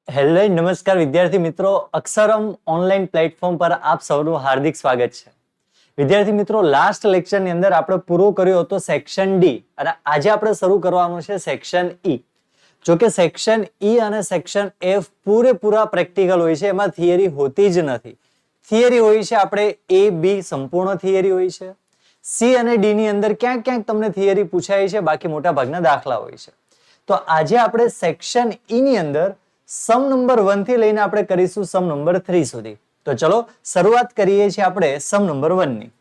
Hello નમસ્કાર વિદ્યાર્થી મિત્રો, અક્ષરમ ઓનલાઈન પ્લેટફોર્મ પર આપ સૌનું હાર્દિક સ્વાગત છે. વિદ્યાર્થી મિત્રો, લાસ્ટ લેક્ચરની અંદર આપણે પૂરો કર્યો હતો સેક્શન ડી અને આજે આપણે શરૂ કરવાનું છે સેક્શન ઈ. જો કે સેક્શન ઈ અને સેક્શન એફ પૂરેપૂરા પ્રેક્ટિકલ હોય છે, એમાં થિયરી હોતી જ નથી. થિયરી હોય છે આપણે એ બી સંપૂર્ણ થિયરી હોય છે. સી અને ડી ની અંદર ક્યાંક ક્યાંક તમને થિયરી પૂછાય છે, બાકી મોટા ભાગના દાખલા હોય છે. તો આજે આપણે સેક્શન ઈ ની અંદર સમ નંબર 1 થી લઈને આપણે કરીશું સમ નંબર 3 સુધી. તો ચલો શરૂઆત કરીએ છીએ આપણે સમ નંબર 1 ની.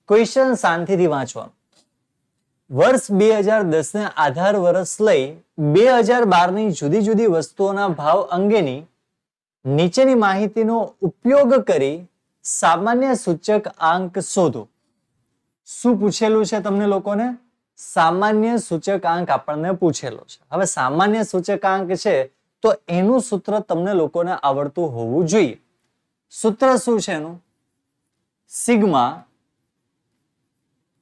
ક્વેશ્ચન શાંતિથી વાંચવાનું. વર્ષ 2010 ને આધાર વર્ષ લઈ 2012 ની જુદી જુદી વસ્તુઓના ભાવ અંગેની નીચેની માહિતીનો ઉપયોગ કરી સામાન્ય સૂચક આંક શોધો. શું પૂછેલું છે તમને લોકોને? સામાન્ય સૂચકાંક આપણને પૂછેલો છે. હવે સામાન્ય સૂચકાંક છે તો એનું સૂત્ર તમને લોકોને આવડતું હોવું જોઈએ. સૂત્ર શું છે એનું? Sigma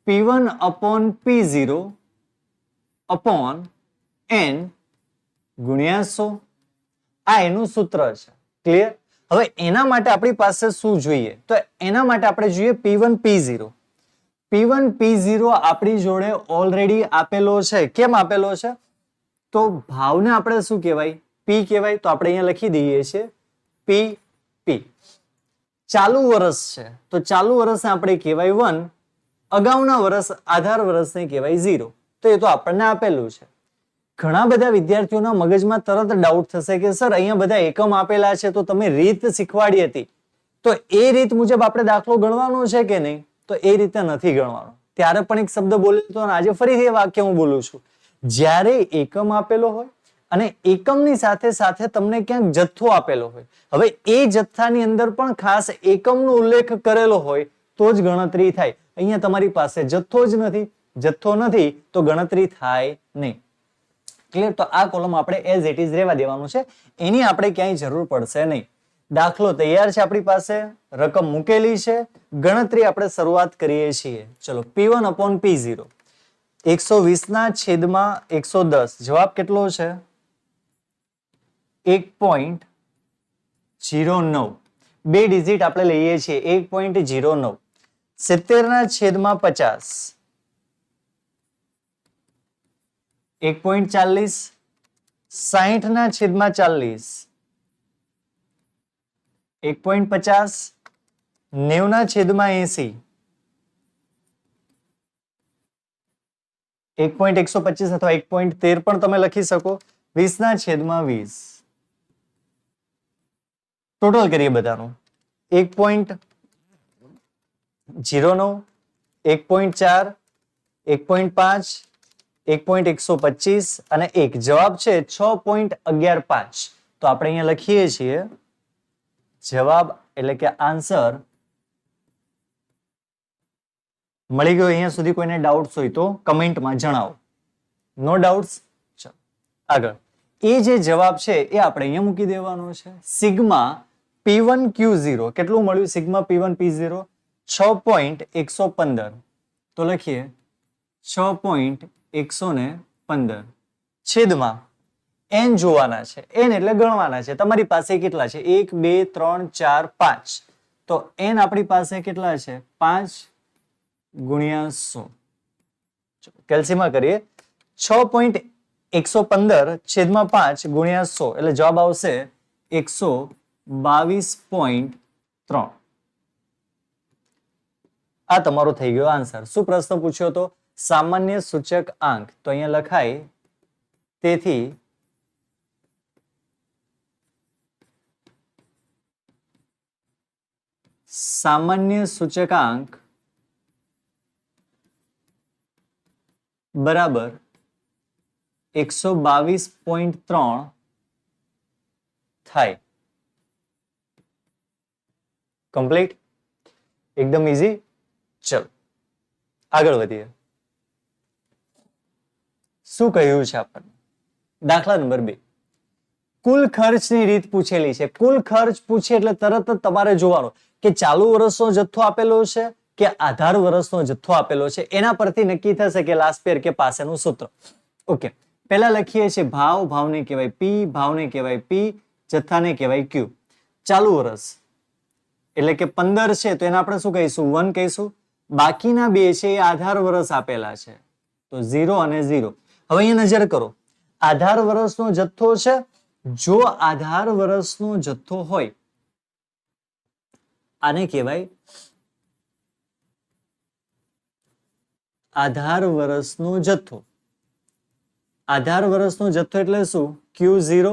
P1 upon P0 upon n ગુણ્યા 100. આ એનું સૂત્ર છે. ક્લિયર? હવે એના માટે આપણી પાસે શું જોઈએ? તો એના માટે આપણે જોઈએ P1 P0. P1 P0 આપણી જોડે ઓલરેડી આપેલો છે. કેમ આપેલો છે? તો ભાવને આપણે શું કહેવાય? P કહેવાય. તો આપણે અહીંયા લખી દઈએ છીએ P. ચાલુ વર્ષ છે તો ચાલુ વર્ષને આપણે કહેવાય 1, અગાઉના વર્ષ આધાર વર્ષને કહેવાય 0. તો એ તો આપણને આપેલું છે. ઘણા બધા વિદ્યાર્થીઓના મગજમાં તરત ડાઉટ થશે કે સર અહીંયા બધા એકમ આપેલા છે તો તમે રીત શીખવાડી હતી, તો એ રીત મુજબ આપણે દાખલો ગણવાનો છે કે નહીં? તો એ રીતે નથી ગણવાનો. ત્યારે પણ એક શબ્દ બોલ્યો હતો અને આજે ફરીથી એ વાક્ય હું બોલું છું. જ્યારે એકમ આપેલો હોય અને એકમની સાથે સાથે તમને ક્યાંક જથ્થો આપેલો હોય, હવે એ જથ્થાની અંદર પણ ખાસ એકમનો ઉલ્લેખ કરેલો હોય તો જ ગણતરી થાય. અહીંયા તમારી પાસે જથ્થો જ નથી, જથ્થો નથી તો ગણતરી થાય નહીં. ક્લિયર? તો આ કોલમ આપણે એઝ ઇટ ઇઝ રહેવા દેવાનું છે, એની આપણે ક્યાંય જરૂર પડશે નહીં. દાખલો તૈયાર છે આપણી પાસે, રકમ મૂકેલી છે, ગણતરી આપણે શરૂઆત કરીએ છીએ. ચલો P1 upon P0 120 ના છેદમાં 110. જવાબ કેટલો છે? 1.09. બે ડિજિટ આપણે લઈએ છીએ 1.09. 70 ના છેદમાં 50 1.40. 60 ના છેદમાં 40 1.50. 90 ના છેદમાં 80 1.125 અથવા 1.13 પણ તમે લખી શકો. 20 ના છેદમાં 20. ટોટલ કરીએ બધાનું. 1.09, 1.4, 1.5, 1.125 અને 1. જવાબ છે 6.115. તો આપણે અહીંયા લખીએ છીએ જવાબ એટલે કે આન્સર મળી ગયો. અહીંયા સુધી કોઈને ડાઉટ્સ હોય તો કમેન્ટમાં જણાવો. નો ડાઉટ્સ? ચાલો આગળ. એ જે જવાબ છે એ આપણે અહીંયા મૂકી દેવાનો છે. સિગ્મા P1 Q0 કેટલું મળ્યું? Sigma P1 P0 6.115. તો લખીએ 6.115 છેદમાં n જોવાના છે. n એટલે ગણવાના છે. તમારી પાસે કેટલા છે? 1, 2, 3, 4, 5. તો n આપણી પાસે કેટલા છે? 5 ગુણ્યા 100. કેલ્સીમાં કરીએ 6.115 છેદમાં 5 ગુણ્યા 100 એટલે જવાબ આવશે 122.3. આ તમારો થઈ ગયો આન્સર. શું પ્રશ્ન પૂછ્યો તો? સામાન્ય સૂચક આંક. તો અહીંયા લખાય તેથી સામાન્ય સૂચકાંક બરાબર 122.3 થાય. કમ્પ્લીટ? એકદમ ઈઝી. ચલો આગળ વધીએ. શું કહ્યું છે આપણને? દાખલા નંબર 2. કુલ ખર્ચની રીત પૂછેલી છે. કુલ ખર્ચ પૂછે એટલે તરત જ તમારે જોવાનો કે ચાલુ વર્ષનો જથ્થો આપેલો છે કે આધાર વર્ષનો જથ્થો આપેલો છે. એના પરથી નક્કી થશે કે લાસ્ટ પેર કે પાસેનું સૂત્ર. ઓકે. પહેલા લખીએ છીએ ભાવ, ભાવને કહેવાય પી, ભાવને કહેવાય પી, જથ્થાને કહેવાય ક્યુ. ચાલુ વર્ષ એટલે કે 15 છે તો એને આપણે શું કહીશું? 1 કહીશું. બાકીના બે છે એ આધાર વર્ષ આપેલા છે તો 0 અને 0. હવે અહીંયા નજર કરો, આધાર વર્ષનો જથ્થો છે. જો આધાર વર્ષનો જથ્થો હોય આને કહેવાય આધાર વર્ષનો જથ્થો. આધાર વર્ષનો જથ્થો એટલે શું? Q0.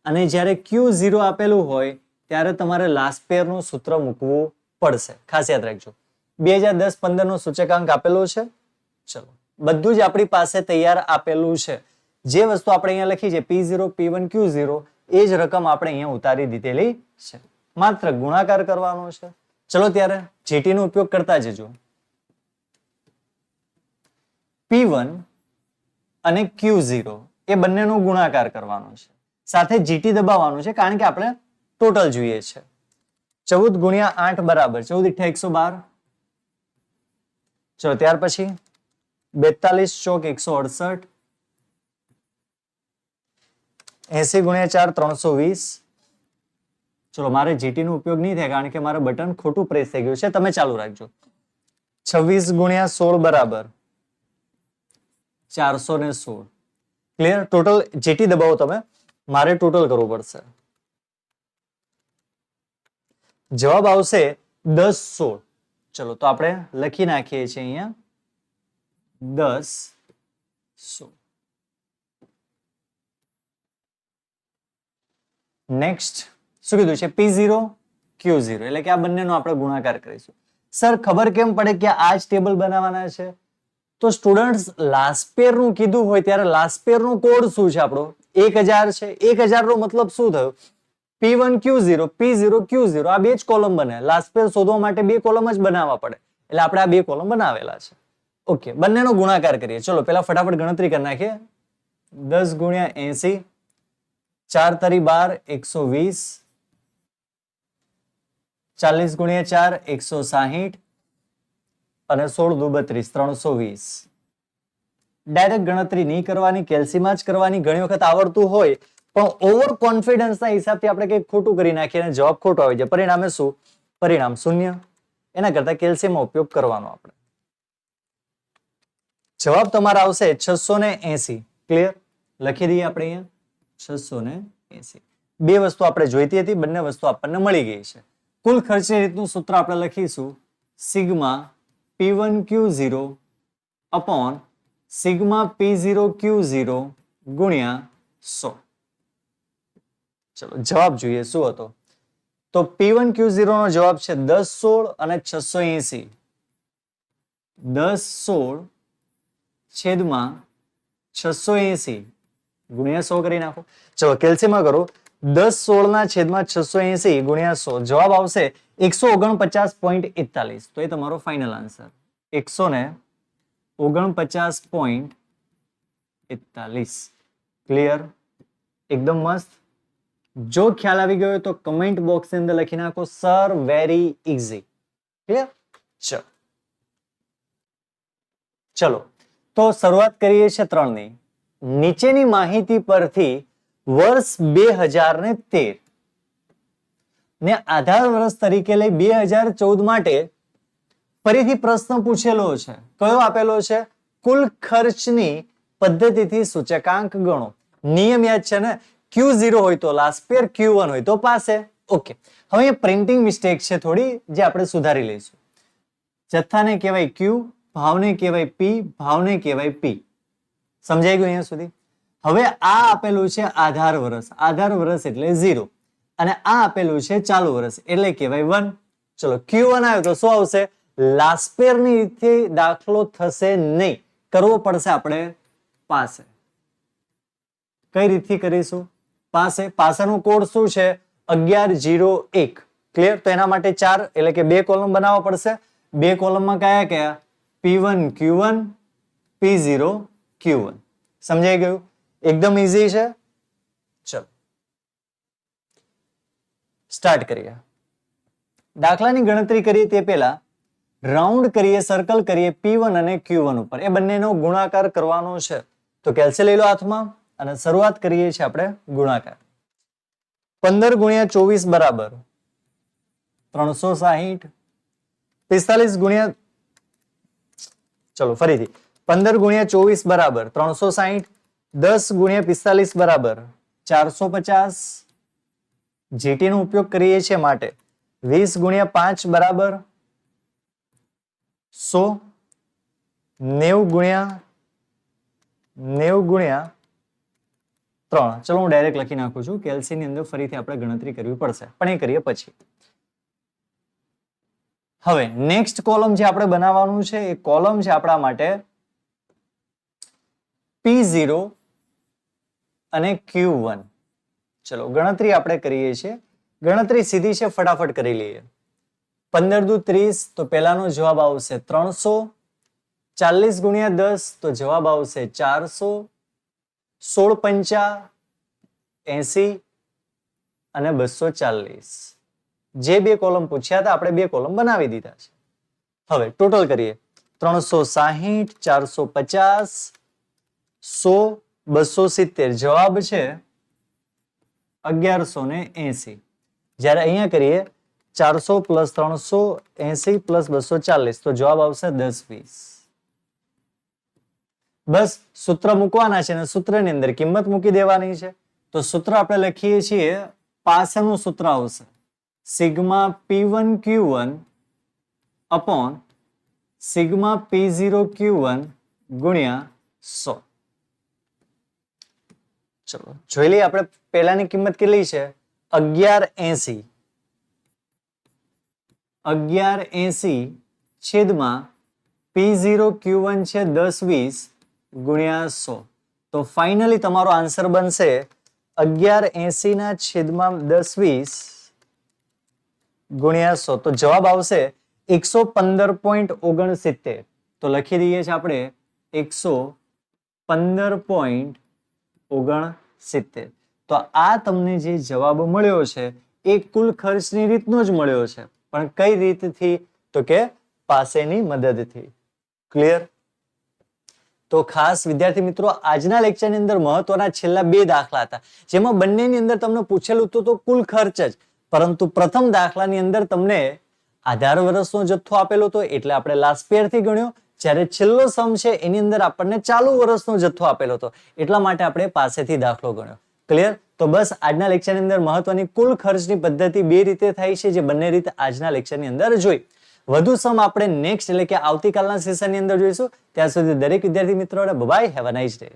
અને જ્યારે Q0 આપેલું હોય ત્યારે તમારે લાસ્ટ પેર નું સૂત્ર મૂકવું પડશે. ખાસ યાદ રાખજો. 2010-15 નો સૂચકાંક આપેલો છે. ચલો, બધું જ આપણી પાસે તૈયાર આપેલું છે. જે વસ્તુ આપણે અહીંયા લખી છે P0, P1, Q0 એ જ રકમ આપણે અહીંયા ઉતારી દીધેલી છે. માત્ર ગુણાકાર કરવાનો છે. ચલો ત્યારે GT નો ઉપયોગ કરતા જજો. P1 અને Q0 એ બંનેનો ગુણાકાર કરવાનો છે. સાથે GT દબાવવાનું છે કારણ કે આપણે ટોટલ જોઈએ છે. 14 ગુણ્યા 8 બરાબર 14 × 112. ચલો ત્યાર પછી 42 ચોક 168. 80 ગુણ્યા 4 320. ચલો મારે GT નો ઉપયોગ નહીં થાય કારણ કે મારે બટન ખોટું પ્રેસ થઈ ગયું છે. તમે ચાલુ રાખજો. 26 ગુણ્યા 16 બરાબર 416. ક્લિયર? ટોટલ GT દબાવો તમે, મારે ટોટલ કરવું પડશે. જવાબ આવશે 10 16. ચલો તો આપણે લખી નાખીએ છીએ અહીંયા 10 16. નેક્સ્ટ શું કીધું છે? P0 Q0 એટલે કે આ બંનેનો આપણે ગુણાકાર કરીશું. સર ખબર કેમ પડે કે આ જ ટેબલ બનાવવાના છે? તો સ્ટુડન્ટ્સ લાસ્ટ પેર નું કીધું હોય ત્યારે લાસ્ટ પેર નો કોડ શું છે? આપણો 1000 છે. 1000 નો મતલબ શું થયો? P1 Q0 P0 Q0 આ બે જ કોલમ બને. લાસ્ટ પેર શોધવા માટે બે કોલમ જ બનાવવા પડે એટલે આપણે આ બે કોલમ બનાવેલા છે. ઓકે, બંનેનો ગુણાકાર કરીએ. ચલો પેલા ફટાફટ ગણતરી કરી નાખીએ. 10 ગુણ્યા 80, 4 તરી 12 120, 40 ગુણ્યા 4 160 અને 16 દુ 32 320. ડાયરેક્ટ ગણતરી નહીં કરવાની, કેલ્સીમાં જ કરવાની. ઘણી વખત આવડતું હોય પણ ઓવર કોન્ફિડન્સના હિસાબથી આપણે કંઈક ખોટું કરી નાખીએ અને જવાબ ખોટો આવી જાય. પરિણામે શું? પરિણામ 0. એના કરતા કેલ્સીયમનો ઉપયોગ કરવાનો આપણે. જવાબ તમારો આવશે 680. ક્લિયર? લખી દઈએ આપણે અહીંયા 680. બે વસ્તુ આપણે જોઈતી હતી, બંને વસ્તુ આપણને મળી ગઈ છે. કુલ ખર્ચની રીતનું સૂત્ર આપણે લખીશું sigma P1 Q0 upon sigma P0 Q0 ગુણ્યા 100. ચલો જવાબ જોઈએ શું હતો? તો P1 Q0 નો જવાબ છે 10 16 અને 680. 10 16 છેદમાં 680 ગુણ્યા 100 કરી નાખો. ચલો કેલ્સીમાં કરો. 10 16 ના છેદમાં 680 ગુણ્યા 100. જવાબ આવશે 149.41. તો એ તમારો ફાઇનલ આન્સર 149.41. ક્લિયર? એકદમ મસ્ત. જો ખ્યાલ આવી ગયો તો કમેન્ટ બોક્સ ની અંદર લખી નાખો સર વેરી ઇઝી. ક્લિયર? ચલો તો શરૂઆત કરીએ છીએ 3 ની. નીચેની માહિતી પરથી વર્ષ 2013 ને આધાર વર્ષ તરીકે લઈ 2014 માટે ફરીથી પ્રશ્ન પૂછેલો છે. કયો આપેલો છે? કુલ ખર્ચની પદ્ધતિથી સૂચકાંક ગણો. નિયમ યાદ છે ને? Q0 હોય તો લાસ્ટ પેર, Q1 હોય તો પાસે. ઓકે, હવે અહીંયા પ્રિન્ટિંગ મિસ્ટેક છે થોડી જે આપણે સુધારી લઈશું. જથ્થાને કહેવાય Q, ભાવને કહેવાય P, ભાવને કહેવાય P. સમજાઈ ગયું અહીંયા સુધી? હવે આ આપેલું છે આધાર વર્ષ. આધાર વર્ષ એટલે 0 અને આ આપેલું છે ચાલુ વર્ષ એટલે કહેવાય 1. ચલો Q1 આવ્યો તો શું આવશે? લાસ્ટ પેર ની રીતે દાખલો થશે નહીં, કરવો પડશે આપણે પાસે. કઈ રીતથી કરીશું? પાસે. પાસાનો કોડ શું છે? 1101. ક્લિયર? તો એના માટે 4 એટલે કે 2 કોલમ બનાવવા પડશે. 2 કોલમમાં કયા કયા? P1 Q1 P0 Q1. સમજાઈ ગયું? એકદમ ઈઝી છે. ચલો સ્ટાર્ટ કરીએ. દાખલાની ગણતરી કરીએ તે પહેલા રાઉન્ડ કરીએ, સર્કલ કરીએ P1 અને Q1 ઉપર. એ બંનેનો ગુણાકાર કરવાનો છે. તો કેલ્સી લઈ લો હાથમાં. અને શરૂઆત કરીએ છીએ આપણે ગુણાકાર. 15 ગુણ્યા 24 બરાબર 360. 45 ગુણ્યા ચલો ફરીથી 15 ગુણ્યા 24 બરાબર 360. 10 ગુણ્યા 45 બરાબર 450. GT નો ઉપયોગ કરીએ છીએ માટે 20 ગુણ્યા 5 બરાબર 100. 90 ગુણ્યા 3. ચલો હું ડાયરેક્ટ લખી નાખું છું. કેલ્સી ની અંદર ફરીથી આપણે ગણતરી કરવી પડશે, પણ એ કરીએ પછી. હવે નેક્સ્ટ કોલમ જે આપણે બનાવવાનું છે એ કોલમ છે આપણા માટે P0 અને Q1. ચલો ગણતરી આપણે કરીએ છીએ. ગણતરી સીધી છે, ફટાફટ કરી લઈએ. 15 દુ 30 તો પહેલાનો જવાબ આવશે 300. 40 ગુણ્યા 10 તો જવાબ આવશે 400. 16 પંચા 80 અને 240. જે બે કોલમ પૂછ્યા હતા આપણે બે કોલમ બનાવી દીધા છે. હવે ટોટલ કરીએ. 360, 450, 100, 270. જવાબ છે 1180. જ્યારે અહીંયા કરીએ 400 પ્લસ 380 પ્લસ 240 તો જવાબ આવશે 1020. બસ સૂત્ર મૂકવાના છે અને સૂત્રની અંદર કિંમત મૂકી દેવાની છે. તો સૂત્ર આપણે લખીએ છીએ, પાસેનું સૂત્ર આવશે sigma P1 Q1 upon sigma P0 Q1 ગુણ્યા 100. ચલો જોઈ લઈએ આપણે પહેલાની કિંમત કેટલી છે 1180. 1180 છેદમાં P0 Q1 છે 1020 ગુણ્યા 100. તો ફાઇનલી તમારો આન્સર બનશે 1180 ના છેદમાં 1020 ગુણ્યા 100. તો જવાબ આવશે 115.69. તો લખી દઈએ છીએ આપણે 115.69. તો આ તમને જે જવાબ મળ્યો છે એ કુલ ખર્ચની રીતનો જ મળ્યો છે, પણ કઈ રીતથી તો કે પાસેની મદદથી. ક્લિયર? તો ખાસ વિદ્યાર્થી મિત્રો આજના લેક્ચરની અંદર મહત્વના છેલ્લા બે દાખલા હતા, જેમાં બંનેની અંદર તમને પૂછેલું હતું તો કુલ ખર્ચ જ, પરંતુ પ્રથમ દાખલાની અંદર તમને આધાર વર્ષનો જથ્થો આપેલો હતો એટલે આપણે લાસ્ટ યર થી ગણ્યો, જ્યારે છેલ્લો સમ છે એની અંદર આપણને ચાલુ વર્ષનો જથ્થો આપેલો હતો એટલા માટે આપણે પાસેથી દાખલો ગણ્યો. ક્લિયર? તો બસ આજના લેક્ચરની અંદર મહત્વની કુલ ખર્ચની પદ્ધતિ બે રીતે થાય છે, જે બંને રીતે આજના લેક્ચરની અંદર જોઈ. વધુ સમ આપણે નેક્સ્ટ એટલે કે આવતીકાલના સેશનની અંદર જોઈશું. ત્યાં સુધી દરેક વિદ્યાર્થી મિત્રોને bye, have a nice day.